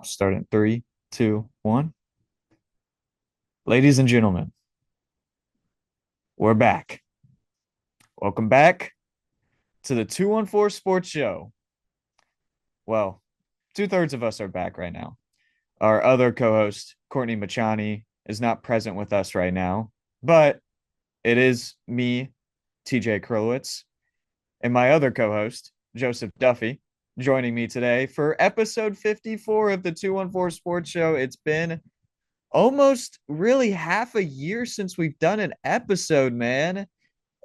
Starting 3, 2, 1. Ladies and gentlemen, we're back. Welcome back to the 214 Sports Show. Well, two-thirds of us are back right now. Our other co-host, Courtney Machani, is not present with us right now, but it is me, TJ Krulwitz, and my other co-host, Joseph Duffy, joining me today for episode 54 of the 214 Sports Show. It's been almost really half a year since we've done an episode, man.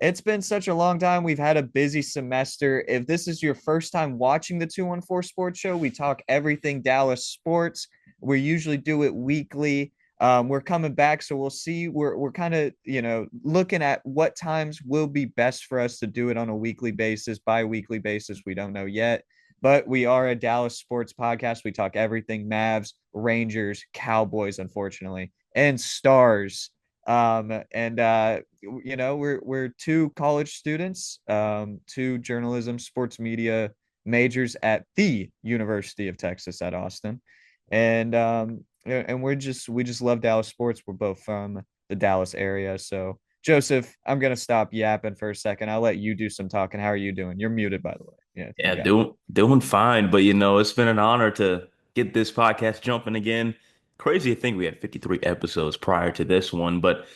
It's been such a long time. We've had a busy semester. If this is your first time watching the 214 Sports Show, we talk everything Dallas sports. We usually do it weekly. We're coming back, so we'll see. We're kind of looking at what times will be best for us to do it on a weekly basis, bi-weekly basis. We don't know yet, but we are a Dallas sports podcast. We talk everything Mavs, Rangers, Cowboys, unfortunately, and Stars. We're two college students, two journalism, sports media majors at the University of Texas at Austin, and we just love Dallas sports. We're both from the Dallas area. So Joseph, I'm gonna stop yapping for a second. I'll let you do some talking. How are you doing? You're muted, by the way. Yeah, you Yeah, got it. doing fine. But it's been an honor to get this podcast jumping again. Crazy to think we had 53 episodes prior to this one, but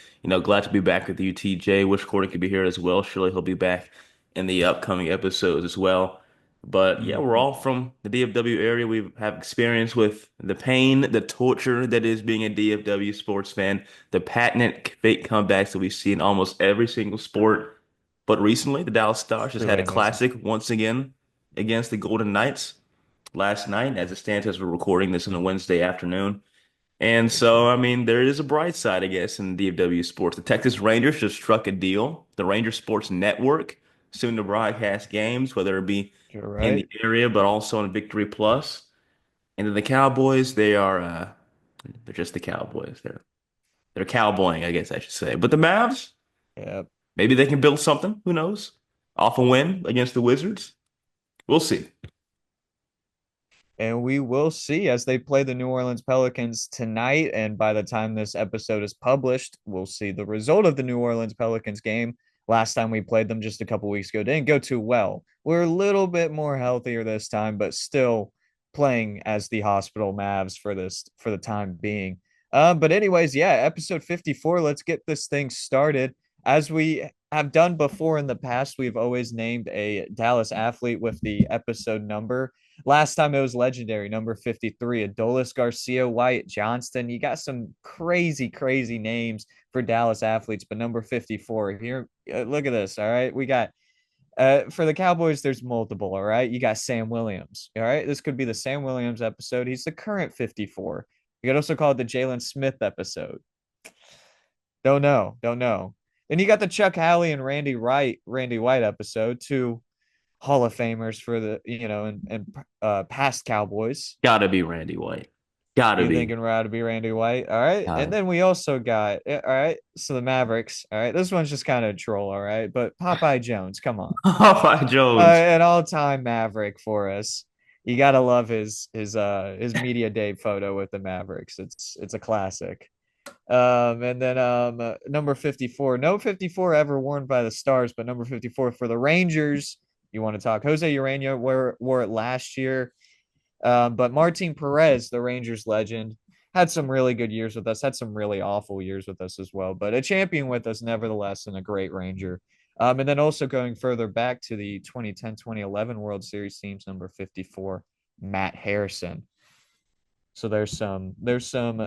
glad to be back with you, TJ. Wish Corey could be here as well. Surely he'll be back in the upcoming episodes as well. But yeah, we're Mhm. all from the DFW area. We have experience with the pain, the torture that is being a DFW sports fan, the patented fake comebacks that we see in almost every single sport. But recently, the Dallas Stars just had Truly a amazing. classic once again against the Golden Knights last night. As it stands, as we're recording this on a Wednesday afternoon. And Very true. so, I mean, there is a bright side, I guess, in DFW sports. The Texas Rangers just struck a deal. The Ranger Sports Network soon to broadcast games, whether it be You're in the right. area, but also on Victory Plus. And then the Cowboys, they're just the Cowboys. They're cowboying, I guess I should say. But the Mavs, Yeah. maybe they can build something. Who knows? Off a win against the Wizards. We'll see. And we will see as they play the New Orleans Pelicans tonight. And by the time this episode is published, we'll see the result of the New Orleans Pelicans game. Last time we played them just a couple weeks ago didn't go too well. We're a little bit more healthier this time, but still playing as the hospital Mavs for the time being. But anyways, yeah, episode 54. Let's get this thing started. As we have done before in the past, we've always named a Dallas athlete with the episode number. Last time it was legendary, number 53, Adolis Garcia, Wyatt Johnston. You got some crazy, crazy names for Dallas athletes, but number 54 here, look at this. All right. We got for the Cowboys, there's multiple. All right. You got Sam Williams. All right. This could be the Sam Williams episode. He's the current 54. You could also call it the Jalen Smith episode. Don't know. Don't know. Then you got the Chuck Halley and Randy White episode, two Hall of Famers for the and past Cowboys. Gotta be Randy White. Gotta You be. thinking we're out to be Randy White? All right, and Gotta. then we also got all right. So the Mavericks. All right, this one's just kind of a troll. All right, but Popeye Jones, come on, Oh, my Jones. an all-time Maverick for us. You gotta love his media day photo with the Mavericks. It's a classic. And then number 54. No 54 ever worn by the Stars, but number 54 for the Rangers. You want to talk? Jose Urena wore it last year. But Martin Perez, the Rangers legend, had some really good years with us, had some really awful years with us as well, but a champion with us nevertheless and a great Ranger. And then also going further back to the 2010-2011 World Series teams, number 54, Matt Harrison. So there's some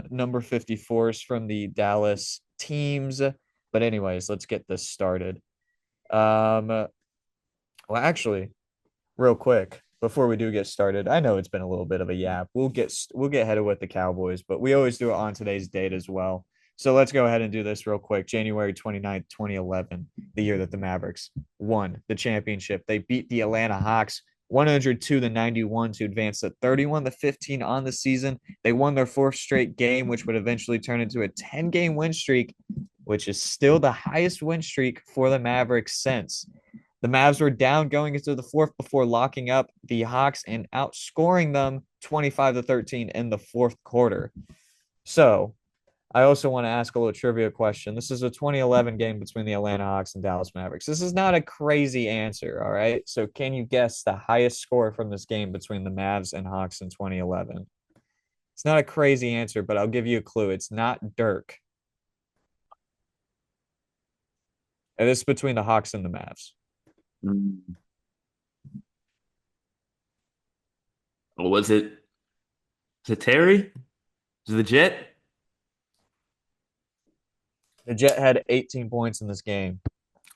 number 54s from the Dallas teams. But anyways, let's get this started. Well, actually, real quick before we do get started, I know it's been a little bit of a yap. We'll get headed with the Cowboys, but we always do it on today's date as well. So let's go ahead and do this real quick. January 29th, 2011, the year that the Mavericks won the championship. They beat the Atlanta Hawks 102-91 to advance to 31-15 on the season. They won their fourth straight game, which would eventually turn into a 10-game win streak, which is still the highest win streak for the Mavericks since. The Mavs were down going into the fourth before locking up the Hawks and outscoring them 25 to 13 in the fourth quarter. So I also want to ask a little trivia question. This is a 2011 game between the Atlanta Hawks and Dallas Mavericks. This is not a crazy answer, all right? So can you guess the highest score from this game between the Mavs and Hawks in 2011? It's not a crazy answer, but I'll give you a clue. It's not Dirk. And this is between the Hawks and the Mavs. Mm. Or was it? Is it Terry? Is it the Jet? The Jet had 18 points in this game,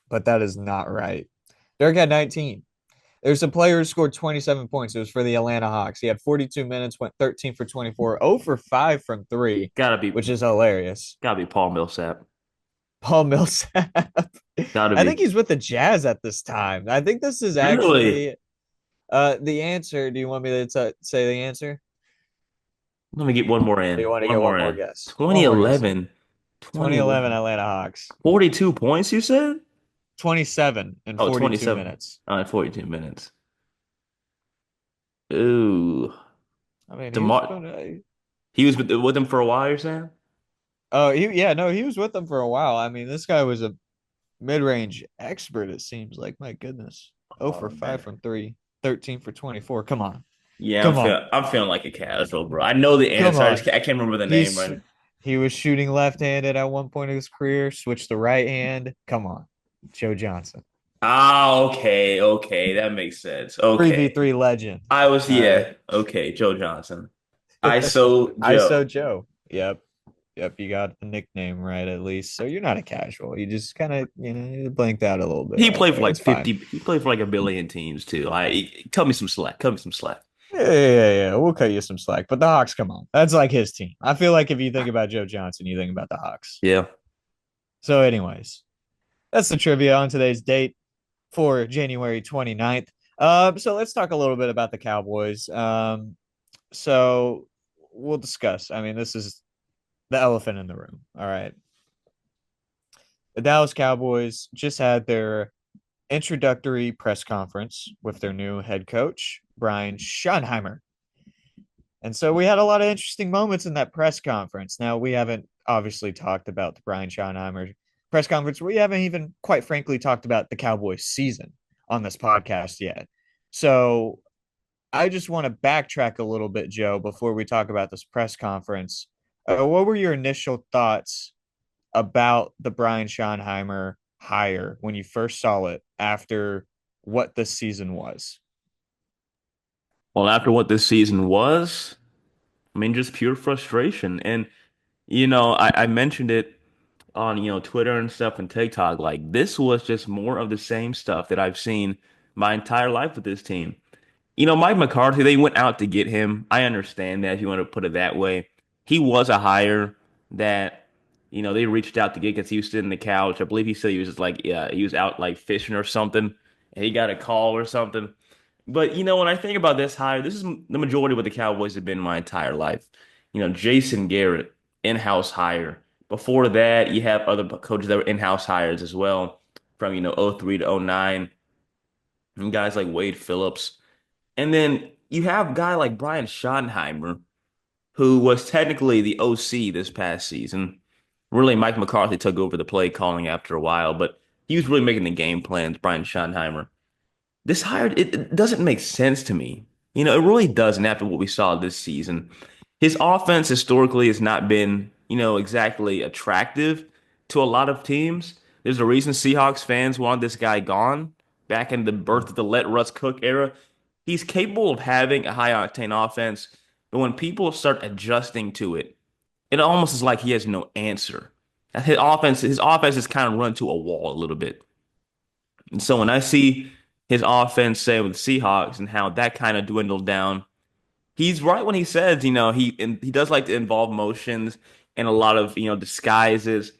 but that is not right. Dirk had 19. There's a player who scored 27 points. It was for the Atlanta Hawks. He had 42 minutes, went 13 for 24, 0 for 5 from three, Gotta be, which is hilarious. gotta be Paul Millsap. Paul Millsap. Gotta I think be. he's with the Jazz at this time. I think this is Really? actually the answer. Do you want me to say the answer? Let me get one more Do you in. want to One get one more more in. guess? One more guess. 2011. 2011 2011. Atlanta Hawks. 42 points, you said? 27 in Oh, 42 27. minutes. 42 minutes. Ooh. I mean, he was DeMar put. he was with them for a while, you're saying? Oh, yeah, no, he was with them for a while. I mean, this guy was a mid-range expert, it seems like. My goodness. 0 Oh for 5 man. from 3, 13 for 24. Come on. Yeah, Come on. I'm feeling like a casual, bro. I know the Come answer. on. I can't remember the name He's right. he was shooting left-handed at one point of his career, switched to right hand. Come on. Joe Johnson. Ah, okay, okay, that makes sense. Okay. 3v3 legend. I was All right. yeah, okay, Joe Johnson. ISO ISO Joe. Joe. Yep. Yep, you got the nickname right at least. So you're not a casual. You just kind of, you blanked out a little bit He right played for there. like It's fine. 50, he played for like a billion teams too. I cut me some slack, cut me some slack. Yeah. We'll cut you some slack. But the Hawks, come on. That's like his team. I feel like if you think about Joe Johnson, you think about the Hawks. Yeah. So, anyways, that's the trivia on today's date for January 29th. So let's talk a little bit about the Cowboys. So we'll discuss. I mean, this is the elephant in the room. All right. The Dallas Cowboys just had their introductory press conference with their new head coach, Brian Schottenheimer. And so we had a lot of interesting moments in that press conference. Now, we haven't obviously talked about the Brian Schottenheimer press conference. We haven't even, quite frankly, talked about the Cowboys season on this podcast yet. So I just want to backtrack a little bit, Joe, before we talk about this press conference. What were your initial thoughts about the Brian Schottenheimer hire when you first saw it after what this season was? Well, after what this season was, I mean, just pure frustration. And, I mentioned it on, Twitter and stuff and TikTok. Like, this was just more of the same stuff that I've seen my entire life with this team. Mike McCarthy, they went out to get him. I understand that if you want to put it that way. He was a hire that, they reached out to get because he was sitting on the couch. I believe he said he was just like, yeah, he was out like fishing or something, and he got a call or something. But when I think about this hire, this is the majority of what the Cowboys have been my entire life. Jason Garrett, in-house hire. Before that, you have other coaches that were in-house hires as well, from '03 to '09, and guys like Wade Phillips. And then you have a guy like Brian Schottenheimer, who was technically the OC this past season. Really, Mike McCarthy took over the play calling after a while, but he was really making the game plans, Brian Schottenheimer. This hire, it doesn't make sense to me. It really doesn't after what we saw this season. His offense historically has not been, exactly attractive to a lot of teams. There's a reason Seahawks fans wanted this guy gone back in the birth of the Let Russ Cook era. He's capable of having a high octane offense, but when people start adjusting to it, it almost is like he has no answer. His offense has kind of run to a wall a little bit. And so when I see his offense, say with the Seahawks, and how that kind of dwindled down, he's right when he says, he does like to involve motions and a lot of disguises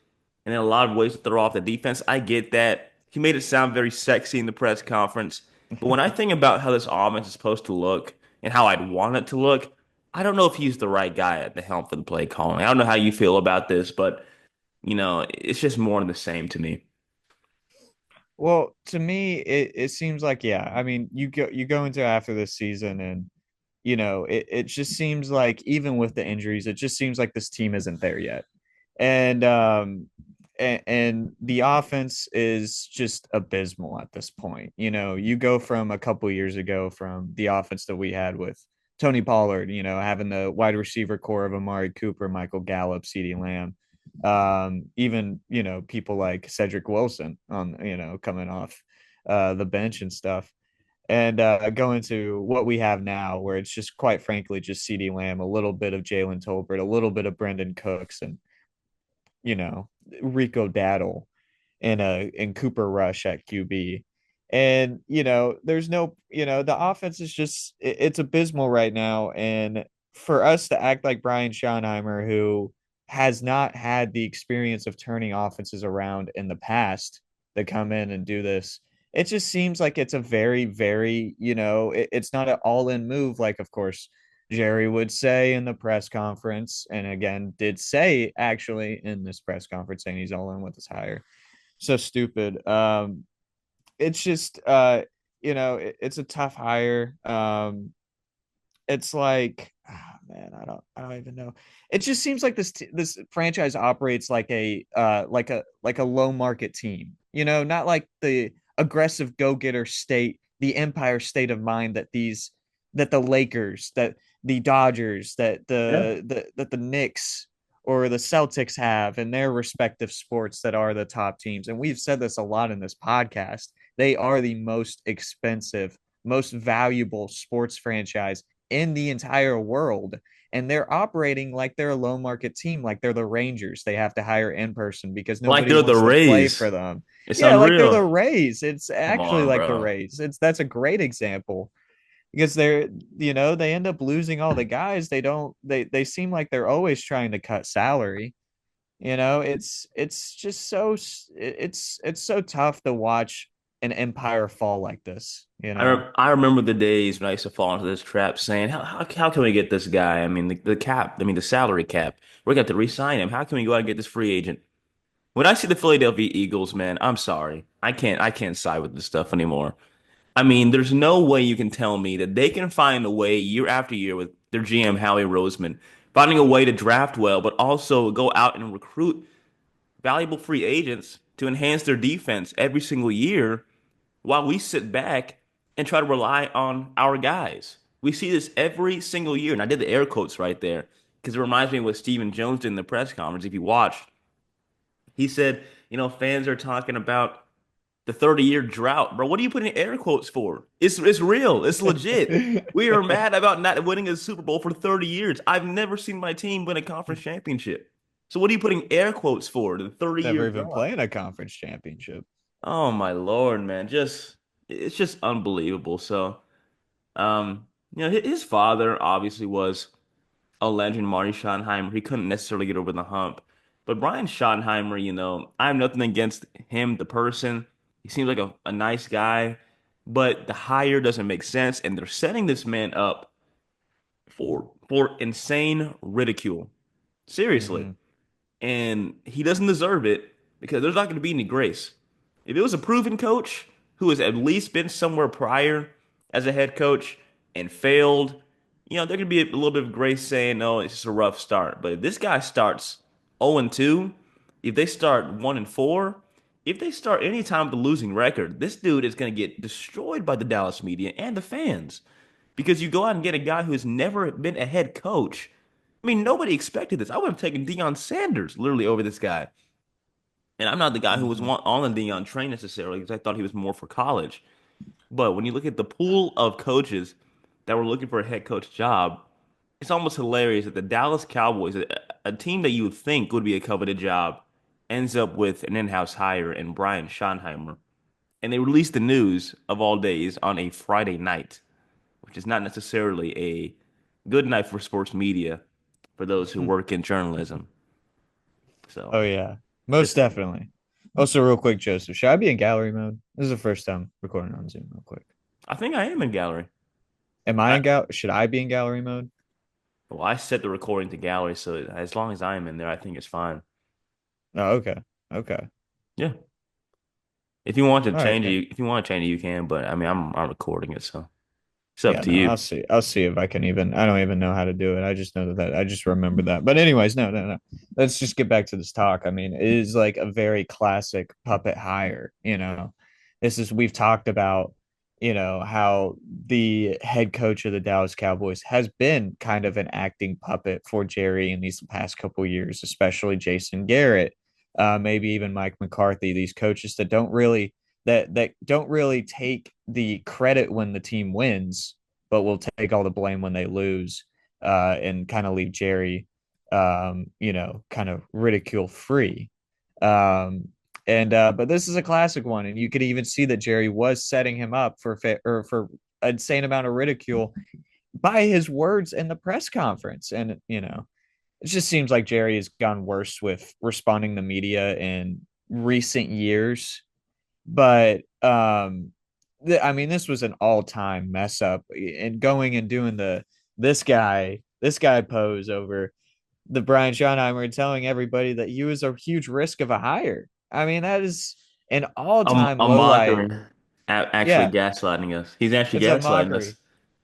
and in a lot of ways to throw off the defense. I get that. He made it sound very sexy in the press conference, but when I think about how this offense is supposed to look and how I'd want it to look, I don't know if he's the right guy at the helm for the play calling. I don't know how you feel about this, but it's just more of the same to me. Well, to me, it seems like, yeah. I mean, you go into after this season, and it just seems like, even with the injuries, it just seems like this team isn't there yet. And and the offense is just abysmal at this point. You go from a couple years ago, from the offense that we had with Tony Pollard, having the wide receiver core of Amari Cooper, Michael Gallup, CeeDee Lamb, even people like Cedric Wilson on coming off the bench and stuff, and going to what we have now, where it's just, quite frankly, just CeeDee Lamb, a little bit of Jalen Tolbert, a little bit of Brendan Cooks, and you know Rico Daddle and Cooper Rush at QB. And there's no, the offense is just, it's abysmal right now. And for us to act like Brian Schottenheimer, who has not had the experience of turning offenses around in the past, to come in and do this, it just seems like it's a very, very, it's not an all-in move, like, of course, Jerry would say in the press conference, and again did say actually in this press conference, saying he's all in with his hire. So stupid. It's just, it's a tough hire. It's like, man, I don't even know. It just seems like this franchise operates like a low market team. Not like the aggressive go-getter state, the empire state of mind that the Lakers, that the Dodgers, that the Knicks or the Celtics have in their respective sports, that are the top teams. And we've said this a lot in this podcast. They are the most expensive, most valuable sports franchise in the entire world. And they're operating like they're a low market team, like they're the Rangers. They have to hire in person because Like nobody they're the wants to play Rays. for them. It's Yeah, like they're the unreal. Rays. It's Come actually on, like the bro. Rays. That's a great example, because they end up losing all the guys. They seem like they're always trying to cut salary. It's just it's so tough to watch an empire fall like this. I remember the days when I used to fall into this trap saying, how can we get this guy? I mean, the cap, I mean, the salary cap. We're going to have to re-sign him. How can we go out and get this free agent? When I see the Philadelphia Eagles, man, I'm sorry. I can't side with this stuff anymore. I mean, there's no way you can tell me that they can find a way year after year with their GM, Howie Roseman, finding a way to draft well, but also go out and recruit valuable free agents to enhance their defense every single year while we sit back and try to rely on our guys. We see this every single year. And I did the air quotes right there because it reminds me of what Stephen Jones did in the press conference. If you watched, he said, fans are talking about the 30-year drought. Bro, what are you putting air quotes for? It's real. It's legit. We are mad about not winning a Super Bowl for 30 years. I've never seen my team win a conference championship. So what are you putting air quotes for? The 30-year Never even drought. playing a conference championship. Oh my Lord, man. It's just unbelievable. So, his father obviously was a legend, Marty Schottenheimer. He couldn't necessarily get over the hump. But Brian Schottenheimer, I have nothing against him, the person. He seems like a nice guy, but the hire doesn't make sense, and they're setting this man up for insane ridicule. Seriously. Hmm. And he doesn't deserve it because there's not going to be any grace. If it was a proven coach who has at least been somewhere prior as a head coach and failed, there could be a little bit of grace saying, "No, it's just a rough start." But if this guy starts 0 and 2, if they start 1 and 4, if they start any time with a losing record, this dude is going to get destroyed by the Dallas media and the fans because you go out and get a guy who has never been a head coach. I mean, nobody expected this. I would have taken Deion Sanders literally over this guy. And I'm not the guy who was Hmm. on the Deion train necessarily because I thought he was more for college. But when you look at the pool of coaches that were looking for a head coach job, it's almost hilarious that the Dallas Cowboys, a team that you would think would be a coveted job, ends up with an in-house hire in Brian Schottenheimer. And they released the news of all days on a Friday night, which is not necessarily a good night for sports media for those who work in journalism. So Oh yeah, most just definitely. Also, real quick, Joseph, should I be in gallery mode? This is the first time recording on Zoom. Real quick, I think I am in gallery. am I I in gal? Should I be in gallery mode? well, I set the recording to gallery, so as long as I am in there, I think it's fine. Oh, okay, okay. Yeah. If you want to All right, change yeah. it, if you want to change it, you can. But I mean, I'm recording it, so it's up Yeah, to no, you. I'll see if I can even. I don't even know how to do it. I just know that I just remember that. But anyways, no. Let's just get back to this talk. I mean, it is like a very classic puppet hire. This is we've talked about. How the head coach of the Dallas Cowboys has been kind of an acting puppet for Jerry in these past couple years, especially Jason Garrett, maybe even Mike McCarthy. These coaches that don't really take the credit when the team wins, but will take all the blame when they lose, and kind of leave Jerry, kind of ridicule free. Um, and But this is a classic one, and you could even see that Jerry was setting him up for an insane amount of ridicule by his words in the press conference. And it just seems like Jerry has gone worse with responding to media in recent years, but I mean, this was an all-time mess up, and going and doing this guy pose over the Brian Schottenheimer and telling everybody that he was a huge risk of a hire. I mean, that is an all-time A low light. mocker actually Yeah, gaslighting us. He's actually it's a gaslighting us. mockery.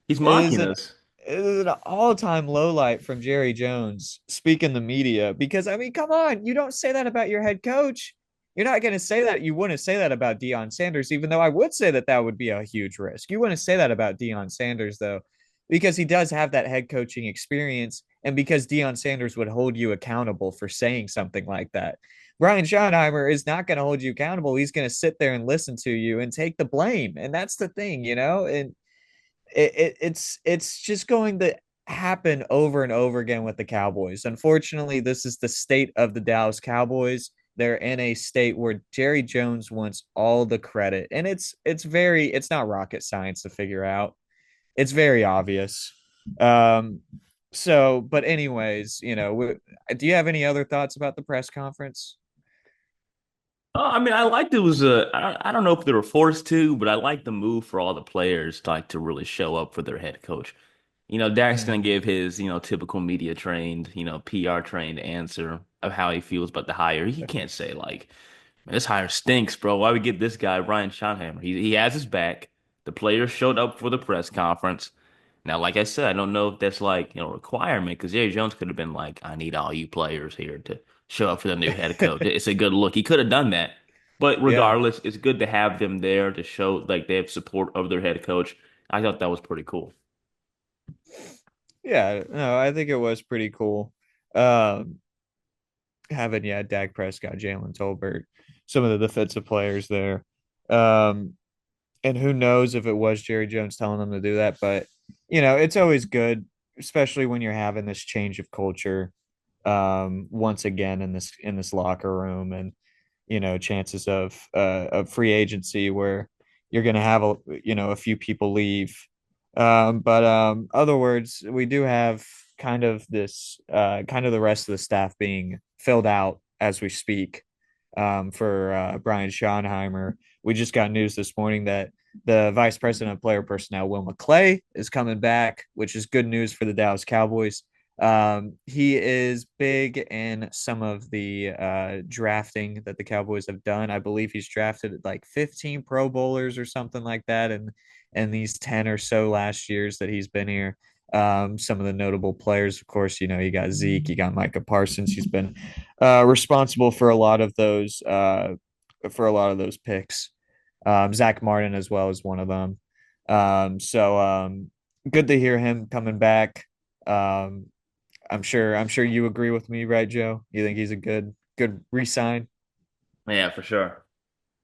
He's It is mocking an us. it is an all-time low light from Jerry Jones speaking the media, because I mean, come on, you don't say that about your head coach. You're not going to say that. You wouldn't say that about Deion Sanders, even though I would say that that would be a huge risk. You wouldn't say that about Deion Sanders, though, because he does have that head coaching experience, and because Deion Sanders would hold you accountable for saying something like that. Brian Schottenheimer is not going to hold you accountable. He's going to sit there and listen to you and take the blame. And that's the thing, and it's just going to happen over and over again with the Cowboys. Unfortunately, this is the state of the Dallas Cowboys. They're in a state where Jerry Jones wants all the credit, and it's not rocket science to figure out. It's very obvious. Um, but anyways, do you have any other thoughts about the press conference? I mean, I liked it was I don't know if they were forced to, but I liked the move for all the players to like to really show up for their head coach. Dak's gonna Mm. give his, typical media trained, PR trained answer of how he feels about the hire. He can't say like, man, this hire stinks, bro. Why we get this guy, Ryan Schottenheimer? He has his back. The players showed up for the press conference. Now, like I said, I don't know if that's like, a requirement because Jerry Jones could have been like, I need all you players here to show up for the new head coach. It's a good look. He could have done that. But Yeah. regardless, it's good to have them there to show like they have support of their head coach. I thought that was pretty cool. Yeah, no, I think it was pretty cool. Um, Having, yeah, Dak Prescott, Jalen Tolbert, some of the defensive players there. Um, and who knows if it was Jerry Jones telling them to do that, but it's always good, especially when you're having this change of culture, once again in this locker room, and chances of free agency where you're going to have a few people leave. But other words, we do have kind of the rest of the staff being filled out as we speak, for Brian Schottenheimer. We just got news this morning that the vice president of player personnel, Will McClay, is coming back, which is good news for the Dallas Cowboys. He is big in some of the drafting that the Cowboys have done. I believe he's drafted like 15 Pro Bowlers or something like that, and these 10 or so last years that he's been here. Some of the notable players, of course, you got Zeke, you got Micah Parsons. He's been responsible for a lot of those picks. Zach Martin as well as one of them. Good to hear him coming back. Um, I'm sure you agree with me, right, Joe? You think he's a good re-sign? Yeah, for sure.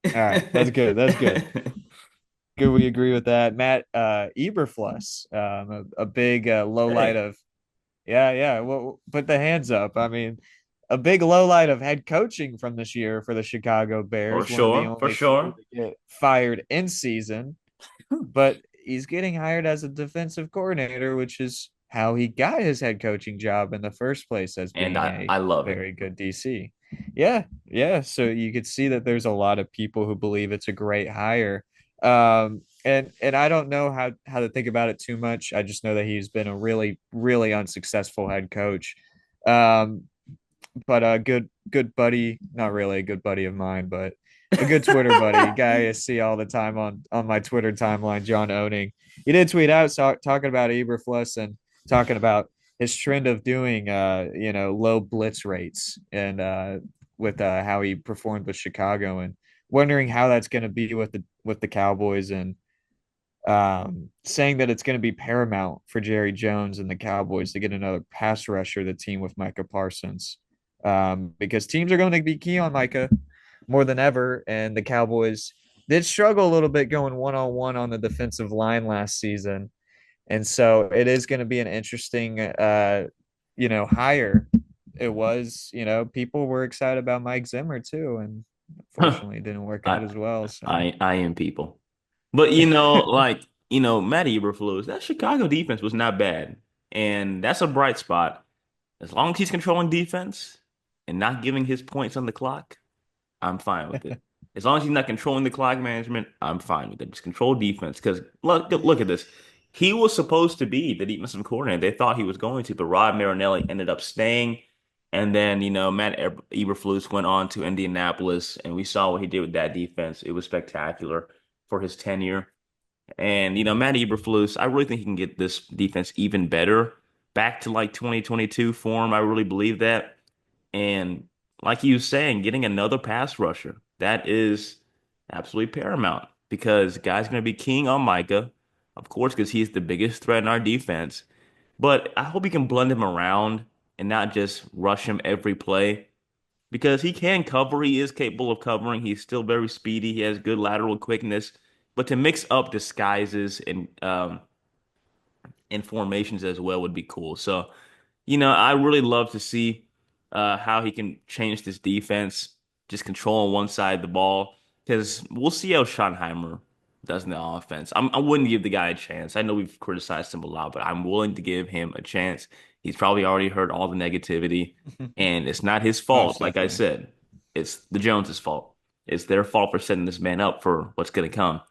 All right, that's good. That's good. Good, we agree with that. Matt Eberfluss, a big low light Hey, of, yeah, yeah. Well, put the hands up. I mean, a big low light of head coaching from this year for the Chicago for Bears, one of the sure, for only few sure. to get fired in season, but he's getting hired as a defensive coordinator, which is how he got his head coaching job in the first place, as And being a I love it. very good DC. Yeah, yeah. So you could see that there's a lot of people who believe it's a great hire. And I don't know how to think about it too much. I just know that he's been a really, really unsuccessful head coach. Um, but a good buddy, not really a good buddy of mine, but a good Twitter buddy, guy I see all the time on my Twitter timeline, John Owning. He did tweet out talking about Eberflus and talking about his trend of doing low blitz rates and with how he performed with Chicago, and wondering how that's going to be with the Cowboys, and saying that it's going to be paramount for Jerry Jones and the Cowboys to get another pass rusher to team with Micah Parsons, because teams are going to be key on Micah more than ever. And the Cowboys did struggle a little bit going one on the defensive line last season. And so it is going to be an interesting, hire. It was, people were excited about Mike Zimmer too. And unfortunately, it didn't work out I as well. So, I am people. But Matt Eberflus, that Chicago defense was not bad. And that's a bright spot. As long as he's controlling defense and not giving his points on the clock, I'm fine with it. As long as he's not controlling the clock management, I'm fine with it. Just control defense. Because look at this. He was supposed to be the defensive coordinator. They thought he was going to, but Rod Marinelli ended up staying. And then, Matt Eberflus went on to Indianapolis, and we saw what he did with that defense. It was spectacular for his tenure. And, Matt Eberflus, I really think he can get this defense even better back to like 2022 form. I really believe that. And like you was saying, getting another pass rusher, that is absolutely paramount because the guy's going to be king on Micah, of course, because he's the biggest threat in our defense. But I hope he can blend him around and not just rush him every play because he can cover. He is capable of covering. He's still very speedy. He has good lateral quickness. But to mix up disguises and formations as well would be cool. So, I really love to see how he can change this defense, just control on one side of the ball, because we'll see how Schottenheimer does in the offense. I wouldn't give the guy a chance. I know we've criticized him a lot, but I'm willing to give him a chance. He's probably already heard all the negativity, and it's not his fault. most Like I definitely. said, it's the Joneses' fault. It's their fault for setting this man up for what's going to come.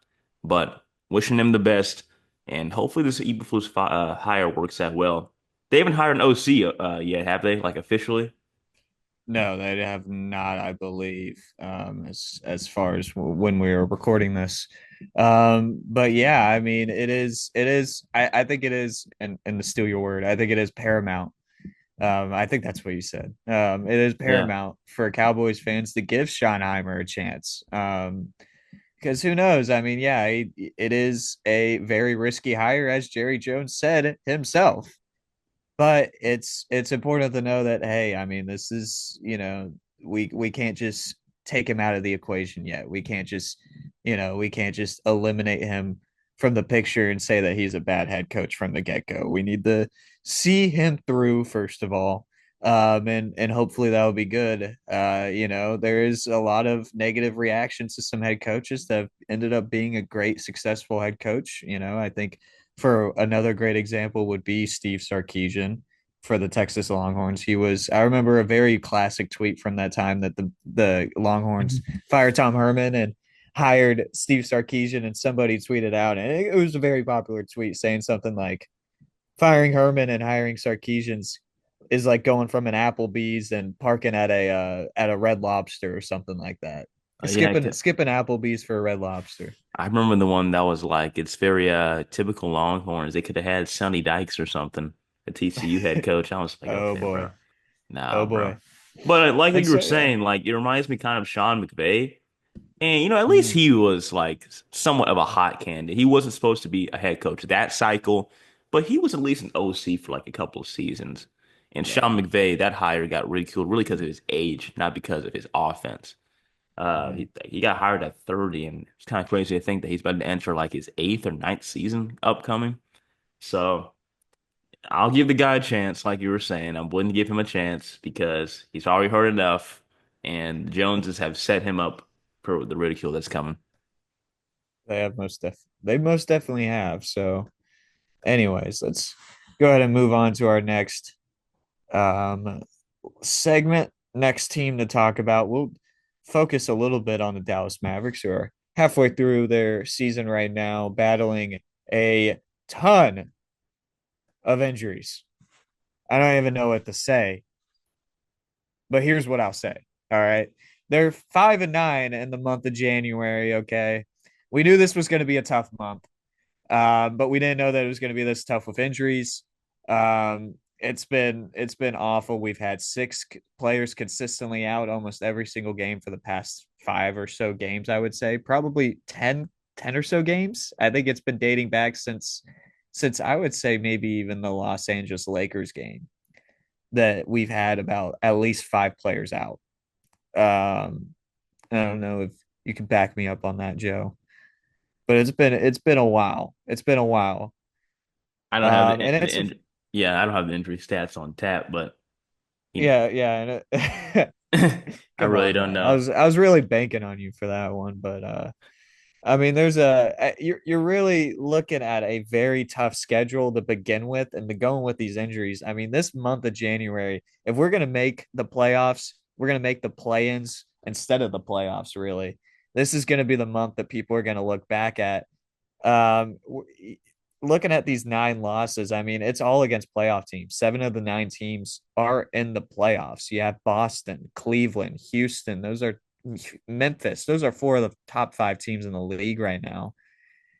But wishing him the best, and hopefully this Eberflus hire works out well. They haven't hired an OC yet, have they? Like officially? No, they have not, I believe, as far as when we were recording this. But yeah, I mean, I think it is, and to steal your word, I think it is paramount. I think that's what you said. It is Yeah. paramount for Cowboys fans to give Schottenheimer a chance. Because who knows? I mean, yeah, it is a very risky hire, as Jerry Jones said himself, but it's important to know that, hey, I mean, this is, we can't just take him out of the equation yet. We can't just eliminate him from the picture and say that he's a bad head coach from the get-go. We need to see him through first of all, and hopefully that will be good. There is a lot of negative reactions to some head coaches that have ended up being a great successful head coach. I think for another great example would be Steve Sarkisian for the Texas Longhorns. I remember a very classic tweet from that time that the Longhorns fired Tom Herman and hired Steve Sarkisian, and somebody tweeted out, and it was a very popular tweet saying something like, firing Herman and hiring Sarkisian's is like going from an Applebee's and parking at a Red Lobster or something like that. Yeah, Skipping Applebee's for a Red Lobster. I remember the one that was like it's very typical Longhorns. They could have had Sonny Dykes or something, a TCU head coach. I was like, Oh okay, bro. boy. Nah, Oh bro. boy. But like And you were so yeah. saying, like it reminds me kind of Sean McVay. And at least Mm, he was like somewhat of a hot candidate. He wasn't supposed to be a head coach that cycle, but he was at least an OC for like a couple of seasons. And Sean yeah. McVay, that hire got ridiculed really because of his age, not because of his offense. Mhm. He got hired at 30, and it's kind of crazy to think that he's about to enter like his eighth or ninth season upcoming. So I'll give the guy a chance, like you were saying. I'm willing to give him a chance because he's already heard enough, and the Joneses have set him up for the ridicule that's coming. They most definitely have. So anyways, let's go ahead and move on to our next um segment. Next team to talk about. We'll focus a little bit on the Dallas Mavericks, who are halfway through their season right now, battling a ton of injuries. I don't even know what to say, but here's what I'll say. All right. they're 5-9 in the month of January. Okay, we knew this was going to be a tough month, but we didn't know that it was going to be this tough with injuries. It's been awful. We've had players consistently out almost every single game for the past five or so games. I would say probably 10 or so games. I think it's been dating back since I would say maybe even the Los Angeles Lakers game that we've had about at least five players out. Um, I don't know if you can back me up on that, Joe, but it's been a while. It's been a while. I don't have And the it's in yeah, I don't have the injury stats on tap, but you know, yeah, yeah, and I come really on, don't man. know. I was really banking on you for that one, but I mean, you're really looking at a very tough schedule to begin with, and to going with these injuries. I mean, this month of January, if we're gonna make the playoffs, we're gonna make the play-ins instead of the playoffs. Really, this is gonna be the month that people are gonna look back at. Um, Looking at these nine losses, I mean, it's all against playoff teams. Seven of the nine teams are in the playoffs. You have Boston, Cleveland, Houston. Those are Memphis. Those are four of the top five teams in the league right now.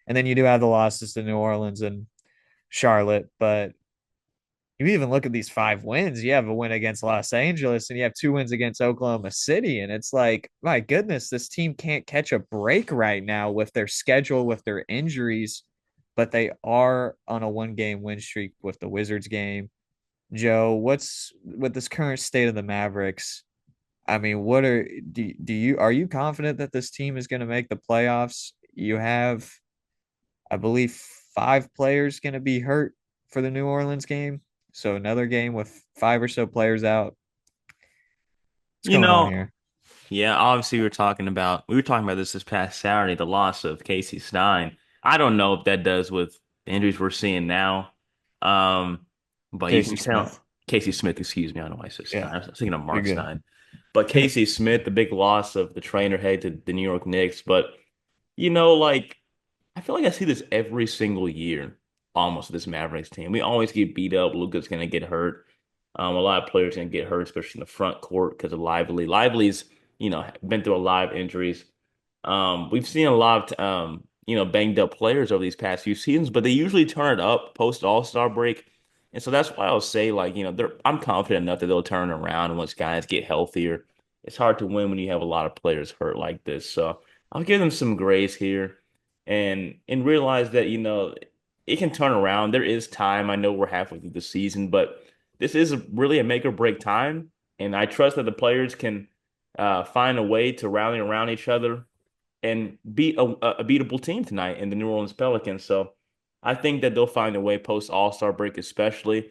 And then you do have the losses to New Orleans and Charlotte. But you even look at these five wins. You have a win against Los Angeles and you have two wins against Oklahoma City. And it's like, my goodness, this team can't catch a break right now with their schedule, with their injuries, but they are on a 1 game win streak with the Wizards game. Joe, what's with this current state of the Mavericks? I mean, do you are you confident that this team is going to make the playoffs? You have, I believe, five players going to be hurt for the New Orleans game. So another game with five or so players out. What's You going on know, here? yeah, obviously we were talking about this past Saturday, the loss of Casey Stein. I don't know if that does with the injuries we're seeing now. Um, but you Casey can Smith. tell Casey Smith, excuse me, I don't know why I said Stein. Yeah, I was thinking of you're Mark good. Stein. But Casey Smith, the big loss of the trainer head to the New York Knicks. But like I feel like I see this every single year, almost this Mavericks team. We always get beat up. Luka's gonna get hurt. A lot of players gonna get hurt, especially in the front court because of Lively. Lively's, been through a lot of injuries. We've seen a lot of banged up players over these past few seasons, but they usually turn it up post All-Star break. And so that's why I'll say, like, I'm confident enough that they'll turn it around once guys get healthier. It's hard to win when you have a lot of players hurt like this. So I'll give them some grace here and realize that, it can turn around. There is time. I know we're halfway through the season, but this is really a make or break time. And I trust that the players can find a way to rally around each other and beat a beatable team tonight in the New Orleans Pelicans. So I think that they'll find a way post All-Star break, especially.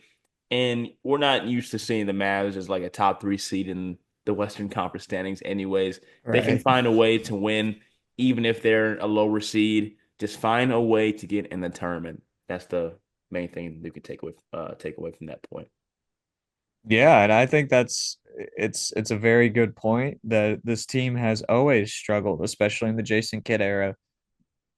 And we're not used to seeing the Mavs as like a top three seed in the Western Conference standings, anyways. They can Right. find a way to win, even if they're a lower seed. Just find a way to get in the tournament. That's the main thing you can take away from that point. Yeah, and I think it's a very good point that this team has always struggled, especially in the Jason Kidd era.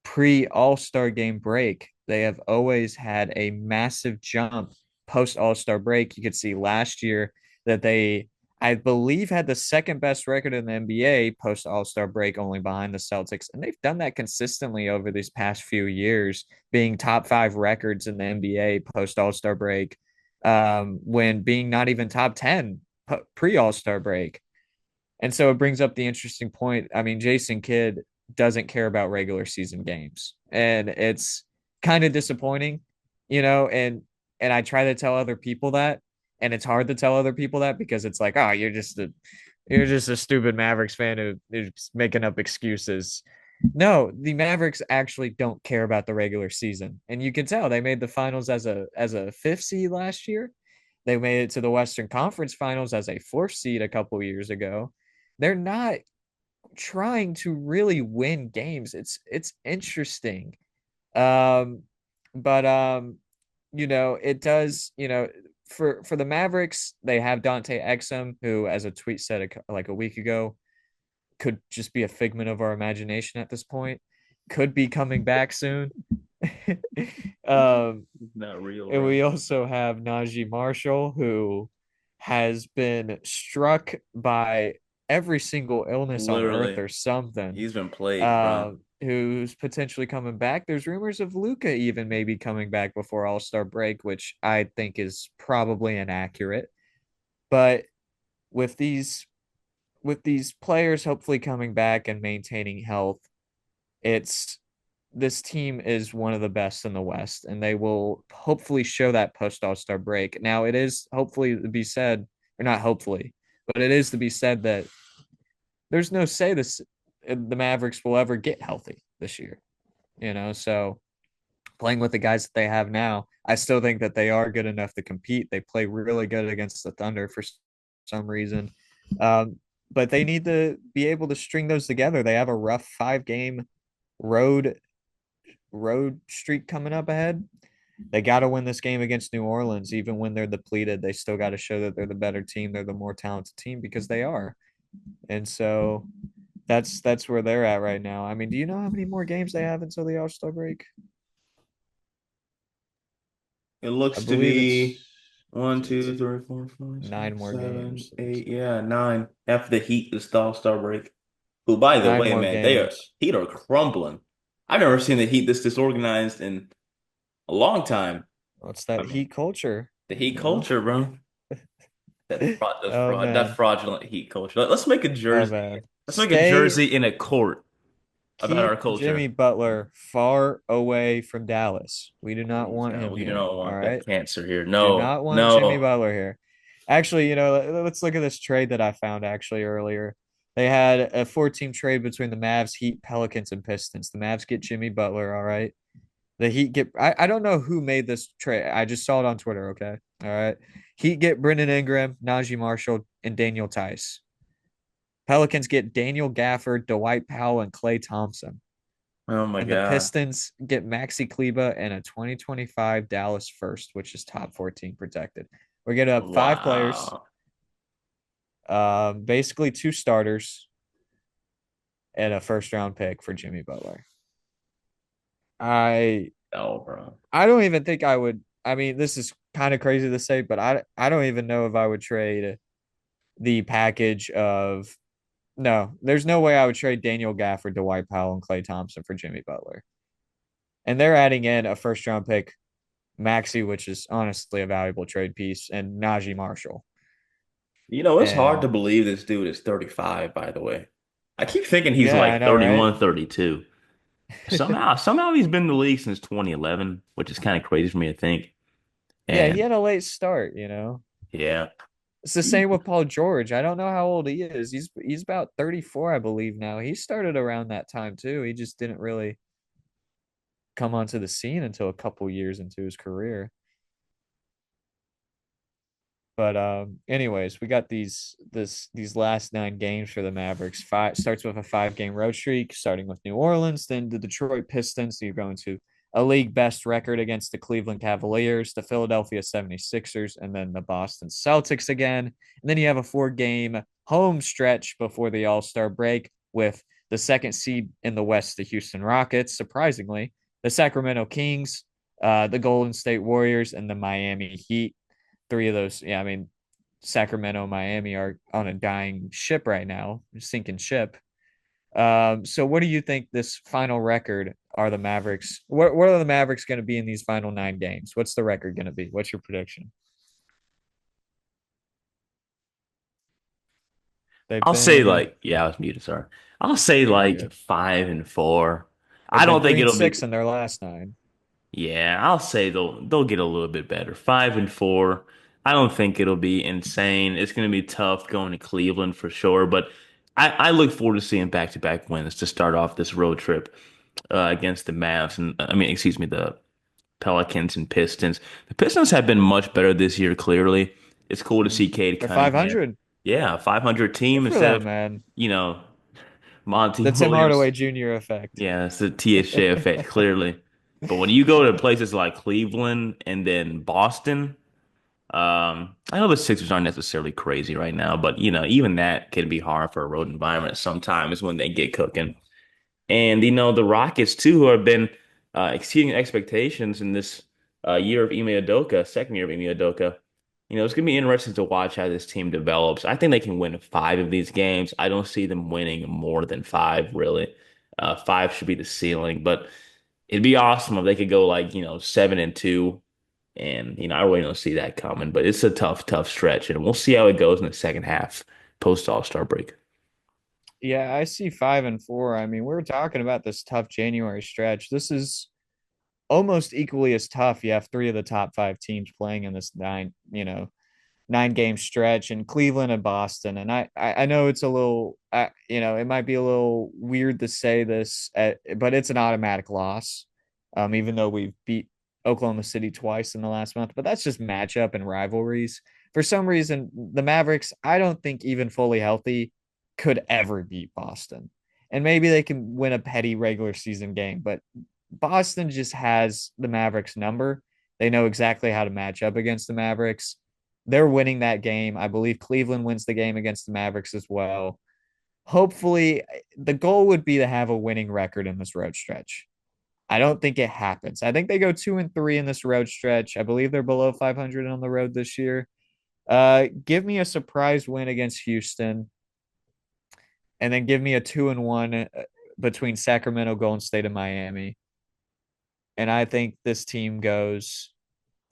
Pre All-Star game break, they have always had a massive jump post All-Star break. You could see last year that they, I believe, had the second best record in the NBA post All-Star break, only behind the Celtics. And they've done that consistently over these past few years, being top five records in the NBA post All-Star break, when being not even top 10 pre All-Star break. And so it brings up the interesting point. I mean, Jason Kidd doesn't care about regular season games. And it's kind of disappointing, and I try to tell other people that, and it's hard to tell other people that because it's like, oh, you're just a stupid Mavericks fan who's making up excuses. No, the Mavericks actually don't care about the regular season. And you can tell they made the finals as a fifth seed last year. They made it to the Western Conference Finals as a fourth seed a couple years ago. They're not trying to really win games. It's interesting. Um, but it does, for the Mavericks, they have Dante Exum, who, as a tweet said like a week ago, could just be a figment of our imagination at this point. Could be coming back soon. um, Not real, and bro. we also have Najee Marshall, who has been struck by every single illness on earth Literally, or something. he's been plagued, bro. Who's potentially coming back. There's rumors of Luca even maybe coming back before All-Star break, which I think is probably inaccurate. But with these players hopefully coming back and maintaining health, it's this team is one of the best in the West, and they will hopefully show that post All-Star break. Now, it is hopefully to be said, or not hopefully, but it is to be said that there's no say the Mavericks will ever get healthy this year. So playing with the guys that they have now, I still think that they are good enough to compete. They play really good against the Thunder for some reason. But they need to be able to string those together. They have a rough 5 game road road streak coming up ahead. They got to win this game against New Orleans, even when they're depleted. They still got to show that they're the better team. They're the more talented team because they are. And so that's where they're at right now. I mean, do you know how many more games they have until the All-Star break? It I looks to believe be one, it's two, three, four, five, nine six, more seven, games. eight, yeah, nine. After the Heat, the All-Star break. Who, by the Nine way, more man, they are games. Heat are crumbling. I've never seen the Heat this disorganized in a long time. What's I that mean, Heat culture? the Heat You know? culture, bro. Oh That man. fraudulent Heat culture. Let's make a Oh jersey. man. Let's make a Stay jersey in a court about our keep Jimmy culture. Butler far away from Dallas. We do not Please, want God, him we do here. not All want that right. cancer here. Do No, not want Jimmy no. Butler here. Actually, let's look at this trade that I found actually earlier. They had a 4 team trade between the Mavs, Heat, Pelicans, and Pistons. The Mavs get Jimmy Butler, all right. The Heat get I don't know who made this trade. I just saw it on Twitter, okay? All right. Heat get Brendan Ingram, Najee Marshall, and Daniel Tice. Pelicans get Daniel Gafford, Dwight Powell, and Klay Thompson. Oh my And the God. Pistons get Maxi Kleba and a 2025 Dallas first, which is top 14 protected. We're getting up 5 players, Wow. basically 2 starters, and a first round pick for Jimmy Butler. I Oh, bro. I don't even think I would. I mean, this is kind of crazy to say, but I don't even know if I would trade the package of no. There's no way I would trade Daniel Gafford, Dwight Powell, and Klay Thompson for Jimmy Butler. And they're adding in a first round pick, Maxi, which is honestly a valuable trade piece, and Najee Marshall. It's hard to And believe this dude is 35, by the way. I keep thinking he's yeah, I like know, right? 31, 32. Somehow he's been in the league since 2011, which is kind of crazy for me to think. Yeah, he And had a late start. yeah. It's the same with Paul George. I don't know how old he is. He's about 34, I believe now. He started around that time too. He just didn't really come onto the scene until a couple years into his career. But anyways, we got these last 9 games for the Mavericks. Five starts with a 5 game road streak, starting with New Orleans, then the Detroit Pistons. So you're going to a league best record against the Cleveland Cavaliers, the Philadelphia 76ers, and then the Boston Celtics again. And then you have a 4 game home stretch before the All-Star break with the second seed in the West, the Houston Rockets, surprisingly, the Sacramento Kings, the Golden State Warriors, and the Miami Heat. 3 of those. Yeah, I mean, Sacramento and Miami are on a dying ship right now, sinking ship. So what do you think this final record are the Mavericks? What are the Mavericks going to be in these final 9 games? What's the record going to be? What's your prediction? They've I'll say been like, yeah, I was muted, sorry. I'll say You're like good. 5-4. They've I been don't think three and it'll be six in their last 9. yeah, I'll say they'll get a little bit better. 5-4. I don't think it'll be insane. It's gonna be tough going to Cleveland for sure, but I look forward to seeing back-to-back wins to start off this road trip against the Mavs and I mean, excuse me, the Pelicans and Pistons. The Pistons have been much better this year, clearly. It's cool to see Cade They're Cunningham. 500. Yeah, 500 Good team for instead them, of, man. you know, Monty The Tim Williams. Hardaway Jr. effect. Yeah, it's the THJ effect, clearly. But when you go to places like Cleveland and then Boston, I know the Sixers aren't necessarily crazy right now, but even that can be hard for a road environment sometimes when they get cooking. And the Rockets too, who have been exceeding expectations in this year of Ime Udoka, second year of Ime Udoka. It's gonna be interesting to watch how this team develops. I think they can win five of these games. I don't see them winning more than five, really. Five should be the ceiling, but it'd be awesome if they could go like, 7-2. And, I really don't see that coming, but it's a tough, tough stretch. And we'll see how it goes in the second half post All-Star break. Yeah, I see 5-4. I mean, we're talking about this tough January stretch. This is almost equally as tough. You have three of the top five teams playing in this 9 game stretch in Cleveland and Boston. And I know it's a little, it might be a little weird to say this, but it's an automatic loss. Even though we've beat Oklahoma City twice in the last month, but that's just matchup and rivalries. For some reason, the Mavericks, I don't think even fully healthy could ever beat Boston. And maybe they can win a petty regular season game, but Boston just has the Mavericks number. They know exactly how to match up against the Mavericks. They're winning that game. I believe Cleveland wins the game against the Mavericks as well. Hopefully, the goal would be to have a winning record in this road stretch. I don't think it happens. I think they go 2-3 in this road stretch. I believe they're below 500 on the road this year. Give me a surprise win against Houston, and then give me a 2-1 between Sacramento, Golden State, and Miami. And I think this team goes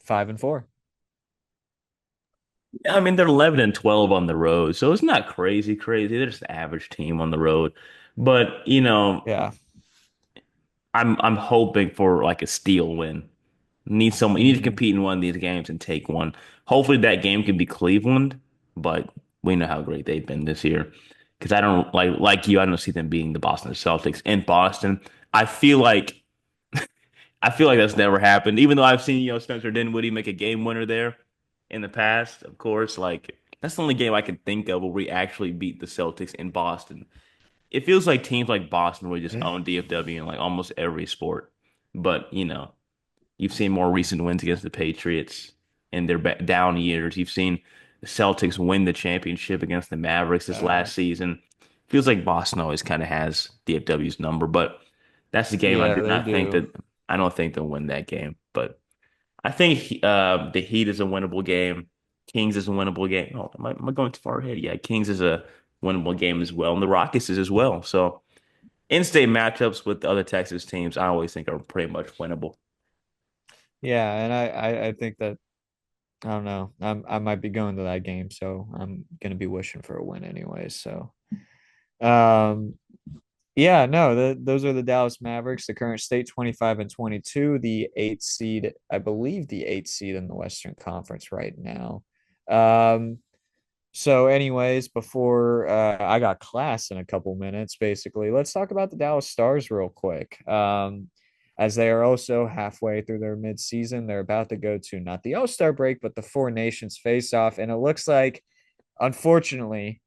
5-4. I mean, they're 11 and 12 on the road, so it's not crazy, crazy. They're just an average team on the road. But, Yeah. I'm hoping for like a steal win. You need to Mm-hmm. compete in one of these games and take one. Hopefully that game can be Cleveland, but we know how great they've been this year. Because I don't like you, I don't see them beating the Boston Celtics in Boston. I feel like I feel like that's never happened. Even though I've seen, Spencer Dinwiddie make a game winner there in the past, of course, like that's the only game I can think of where we actually beat the Celtics in Boston. It feels like teams like Boston would just own DFW in like almost every sport. But, you've seen more recent wins against the Patriots in their down years. You've seen the Celtics win the championship against the Mavericks this Uh, last season. Feels like Boston always kind of has DFW's number, but that's the game yeah, they do. I don't think they'll win that game. But I think the Heat is a winnable game. Kings is a winnable game. Oh, am I going too far ahead? Yeah, Kings is a winnable game as well, and the Rockets is as well. So in-state matchups with the other Texas teams, I always think are pretty much winnable. Yeah, and I think that I don't know. I might be going to that game, so I'm gonna be wishing for a win anyway. So um yeah, no, those are the Dallas Mavericks, the current state 25-22, the eighth seed, I believe the eighth seed in the Western Conference right now. Um So, anyways, before I got class in a couple minutes, basically, let's talk about the Dallas Stars real quick. As they are also halfway through their midseason, they're about to go to not the All-Star break, but the Four Nations face-off. And it looks like, unfortunately,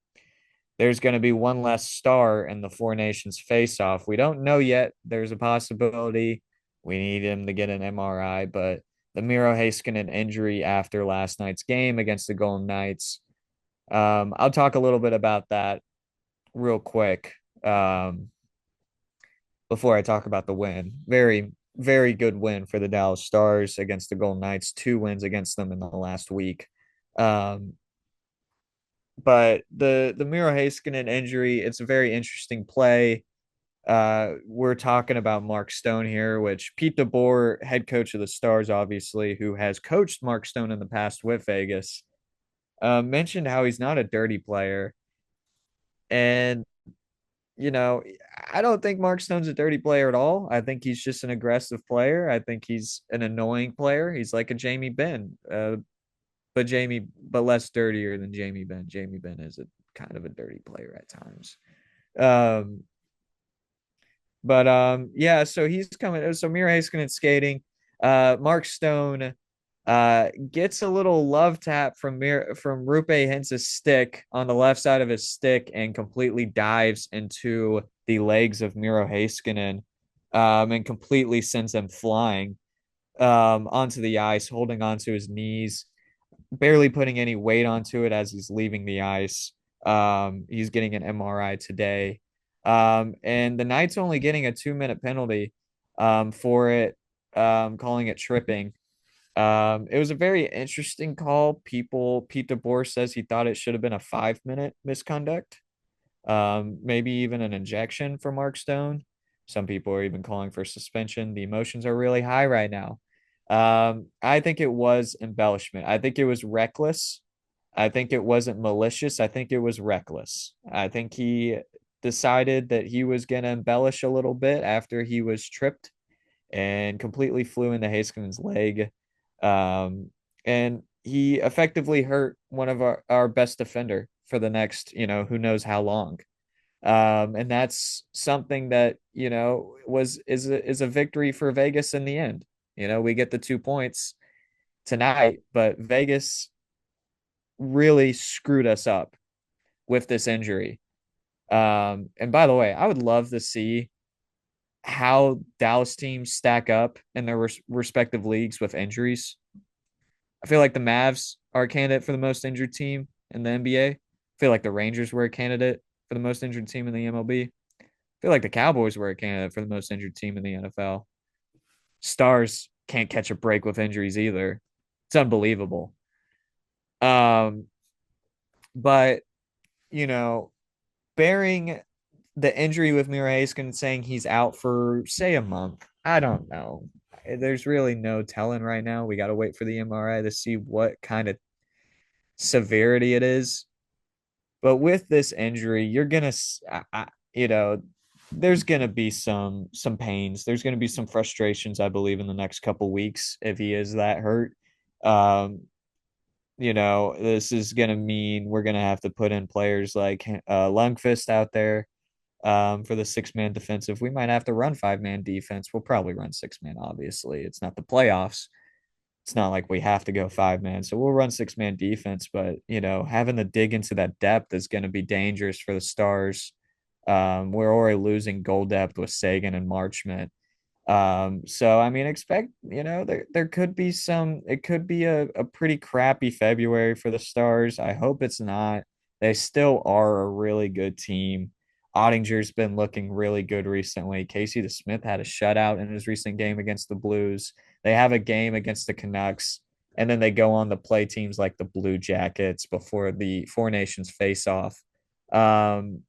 there's going to be one less star in the Four Nations face-off. We don't know yet. There's a possibility. We need him to get an MRI, but the Miro Heiskanen injury after last night's game against the Golden Knights, I'll talk a little bit about that real quick before I talk about the win. Very, very good win for the Dallas Stars against the Golden Knights. 2 wins against them in the last week. Um, but the Miro Heiskanen injury, it's a very interesting play. We're talking about Mark Stone here, which Pete DeBoer, head coach of the Stars, obviously, who has coached Mark Stone in the past with Vegas, mentioned how he's not a dirty player. And you know, I don't think Mark Stone's a dirty player at all. I think he's just an aggressive player. I think he's an annoying player. He's like a Jamie Benn, but less dirtier than Jamie Benn. Jamie Benn is a kind of a dirty player at times. Um, but yeah, so he's coming. So Mira Heiskanen skating. Mark Stone gets a little love tap from Rupe Hentz's stick on the left side of his stick and completely dives into the legs of Miro Heiskanen, and completely sends him flying onto the ice, holding onto his knees, barely putting any weight onto it as he's leaving the ice. He's getting an MRI today. And the Knights only getting a 2-minute penalty for it, calling it tripping. It was a very interesting call. Pete DeBoer says he thought it should have been a 5 minute misconduct, maybe even an injection for Mark Stone. Some people are even calling for suspension. The emotions are really high right now. I think it was embellishment. I think it was reckless. I think it wasn't malicious. I think it was reckless. I think he decided that he was going to embellish a little bit after he was tripped and completely flew into Haskins' leg. Um, and he effectively hurt one of our best defender for the next, who knows how long. And that's something that, is a victory for Vegas in the end. We get the 2 points tonight, but Vegas really screwed us up with this injury. And by the way, I would love to see how Dallas teams stack up in their respective leagues with injuries. I feel like the Mavs are a candidate for the most injured team in the NBA. I feel like the Rangers were a candidate for the most injured team in the MLB. I feel like the Cowboys were a candidate for the most injured team in the NFL. Stars can't catch a break with injuries either. It's unbelievable. Um, but you know, bearing the injury with Mira Haskins saying he's out for say a month, I don't know. There's really no telling right now. We got to wait for the MRI to see what kind of severity it is. But with this injury, you're gonna, you know, there's gonna be some pains. There's gonna be some frustrations, I believe, in the next couple weeks if he is that hurt. Um, this is gonna mean we're gonna have to put in players like Lundqvist out there for the 6 man defensive. We might have to run 5 man defense. We'll probably run 6 man. Obviously, it's not the playoffs, it's not like we have to go 5 man. So we'll run 6 man defense, but having to dig into that depth is going to be dangerous for the Stars. We're already losing goal depth with Sagan and Marchment. So I mean, expect, there could be it could be a pretty crappy February for the Stars. I hope it's not. They still are a really good team. Ottinger's been looking really good recently. Casey DeSmith had a shutout in his recent game against the Blues. They have a game against the Canucks, and then they go on to play teams like the Blue Jackets before the Four Nations face off. Um,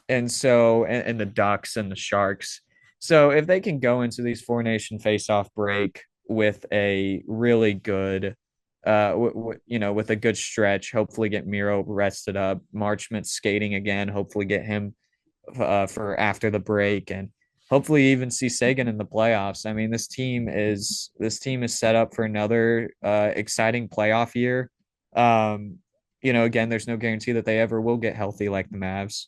and the Ducks and the Sharks. So if they can go into these Four Nation face-off break with a really good, with a good stretch, hopefully get Miro rested up, Marchment skating again, hopefully get him for after the break, and hopefully even see Sagan in the playoffs. I mean, this team is set up for another exciting playoff year. Again, there's no guarantee that they ever will get healthy like the Mavs.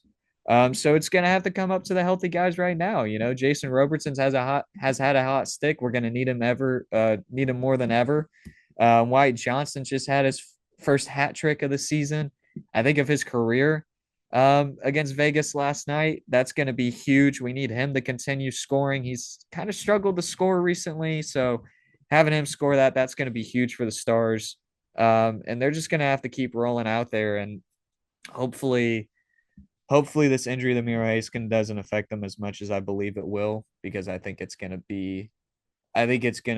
So it's gonna have to come up to the healthy guys right now. Jason Robertson's has had a hot stick. We're gonna need him more than ever. Wyatt Johnson just had his first hat trick of the season, I think, of his career against Vegas last night. That's going to be huge. We need him to continue scoring. He's kind of struggled to score recently, so having him score that's going to be huge for the Stars. And they're just going to have to keep rolling out there, and hopefully, this injury to Miro Haskin doesn't affect them as much as I believe it will, because I think it's going to be it's going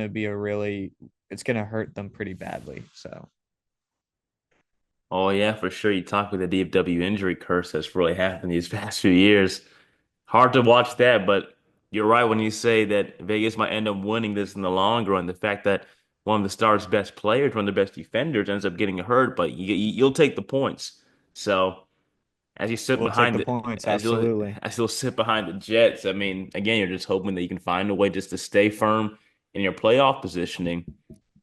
to hurt them pretty badly. So. Oh yeah, for sure. You talk with the DFW injury curse that's really happened these past few years. Hard to watch that, but you're right when you say that Vegas might end up winning this in the long run. The fact that one of the Stars' best players, one of the best defenders, ends up getting hurt, but you'll take the points. So as you sit We'll take behind the the points, as you'll absolutely. as you'll sit behind the Jets, I mean, again, you're just hoping that you can find a way just to stay firm in your playoff positioning,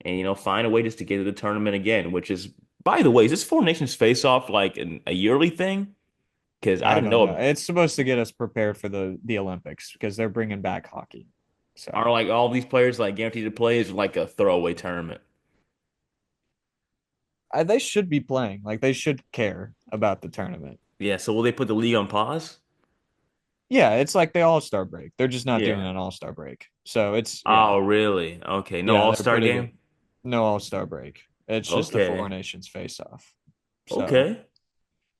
and find a way just to get to the tournament again. Which is, by the way, is this Four Nations face off like a yearly thing? Because I I didn't don't know. know. It's supposed to get us prepared for the Olympics because they're bringing back hockey. Are So like all these players like guaranteed to play is like a throwaway tournament? they should be playing. Like they should care about the tournament. Yeah, so will they put the league on pause? Yeah, it's like the All Star break. They're just not doing Yeah. an All Star break. So it's Oh, yeah, really? Okay. No yeah. They're All-Star putting it game? no All Star break. It's just the Four Okay. Nations face off. So Okay.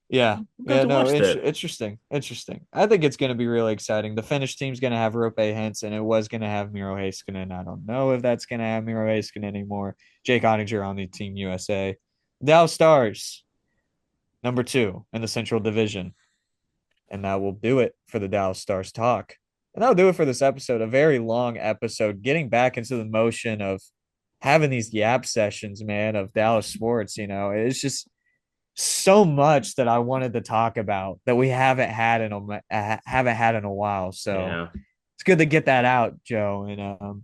Yeah. I'm going Yeah. to No, watch that. interesting. Interesting. I think it's going to be really exciting. The Finnish team's going to have Rope Henson. It was going to have Miro Heiskanen. I don't know if that's going to have Miro Heiskanen anymore. Jake Ottinger on the Team USA. Dallas Stars, number 2 in the Central Division. And that will do it for the Dallas Stars talk. And that'll do it for this episode. A very long episode, getting back into the motion of having these yap sessions, man, of Dallas sports. It's just so much that I wanted to talk about that we haven't had in a while. So Yeah, it's good to get that out, Joe. And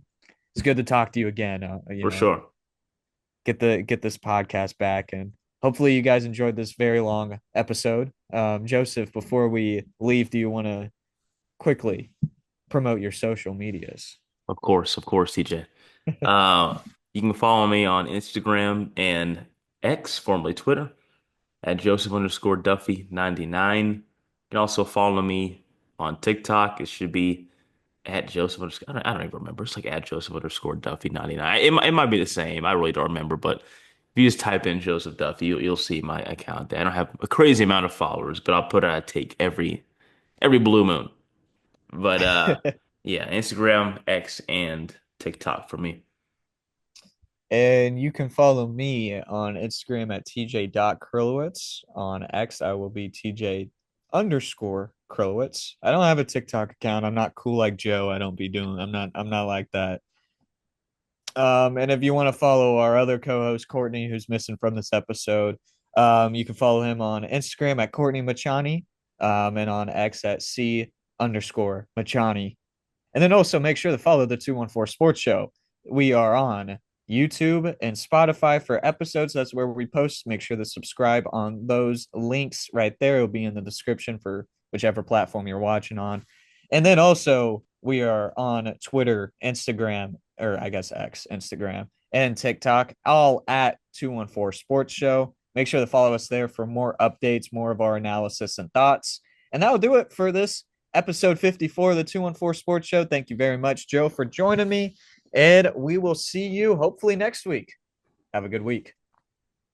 it's good to talk to you again. for sure. Get this podcast back, and hopefully you guys enjoyed this very long episode. Joseph, before we leave, do you want to quickly promote your social medias? Of course, TJ. Uh, you can follow me on Instagram and X, formerly Twitter, at Joseph underscore Duffy 99. You can also follow me on TikTok. It should be at Joseph underscore, I don't even remember. It's like at Joseph underscore Duffy 99. It might be the same. I really don't remember, but if you just type in Joseph Duffy, you'll see my account there. I don't have a crazy amount of followers, but I'll put out a take every blue moon. But yeah, Instagram, X, and TikTok for me. And you can follow me on Instagram at tj.krulowitz. On X, I will be tj underscore Krulowitz. I don't have a TikTok account. I'm not cool like Joe. I'm not like that. And if you want to follow our other co-host Courtney, who's missing from this episode, you can follow him on Instagram at Courtney Machani, and on X at C underscore Machani. And then also make sure to follow the 214 Sports Show. We are on YouTube and Spotify for episodes. That's where we post. Make sure to subscribe on those links right there. It'll be in the description for whichever platform you're watching on. And then also, we are on Twitter, Instagram, or I guess X, Instagram, and TikTok, all at 214 Sports Show. Make sure to follow us there for more updates, more of our analysis and thoughts. And that will do it for this episode 54 of the 214 Sports Show. Thank you very much, Joe, for joining me. And we will see you hopefully next week. Have a good week.